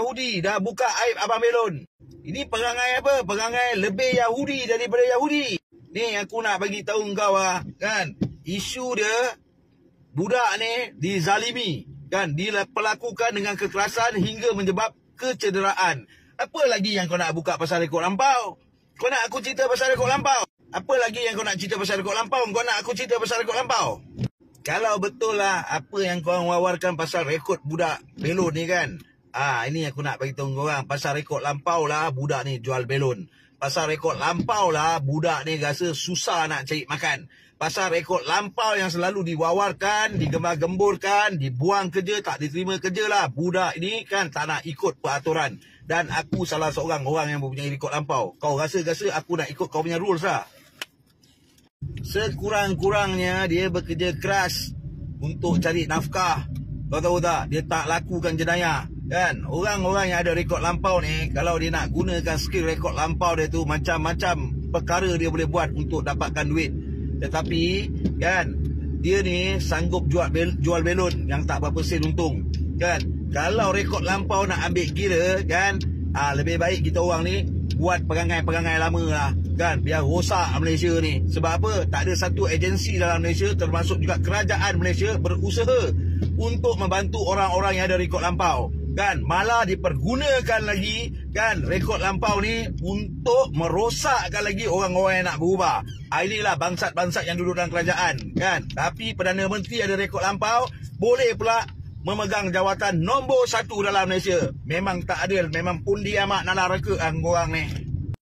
Yahudi dah buka aib Abang Belon. Ini perangai apa? Perangai lebih Yahudi daripada Yahudi. Ni aku nak bagi tahu kau kan. Isu dia budak ni dizalimi kan, diperlakukan dengan kekerasan hingga menyebab kecederaan. Apa lagi yang kau nak buka pasal rekod lampau? Kau nak aku cerita pasal rekod lampau? Apa lagi yang kau nak cerita pasal rekod lampau? Kau nak aku cerita pasal rekod lampau? Kalau betul lah apa yang kau wawarkan pasal rekod budak belon ni kan. Ini aku nak bagi tahu korang. Pasal rekod lampau lah budak ni jual belon. Pasal rekod lampau lah budak ni rasa susah nak cari makan. Pasal rekod lampau yang selalu diwawarkan, digembar-gemburkan, dibuang kerja, tak diterima kerja lah. Budak ini kan tak nak ikut peraturan. Dan aku salah seorang orang yang mempunyai rekod lampau. Kau rasa-rasa aku nak ikut kau punya rules lah? Sekurang-kurangnya dia bekerja keras untuk cari nafkah. Kau tahu tak? Dia tak lakukan jenayah. Kan? Orang-orang yang ada rekod lampau ni, kalau dia nak gunakan skill rekod lampau dia tu, macam-macam perkara dia boleh buat untuk dapatkan duit. Tetapi kan, dia ni sanggup jual belon yang tak berapa sen untung. Kan? Kalau rekod lampau nak ambil kira kan, lebih baik kita orang ni buat perangai-perangai lama lah kan, biar rosak Malaysia ni. Sebab apa? Tak ada satu agensi dalam Malaysia, termasuk juga kerajaan Malaysia, berusaha untuk membantu orang-orang yang ada rekod lampau kan. Malah dipergunakan lagi kan rekod lampau ni untuk merosakkan lagi orang-orang yang nak berubah. Inilah bangsat-bangsat yang duduk dalam kerajaan kan. Tapi Perdana Menteri ada rekod lampau, boleh pula memegang jawatan nombor 1 dalam Malaysia. Memang tak adil, memang pundi amat nalar reka korang ni.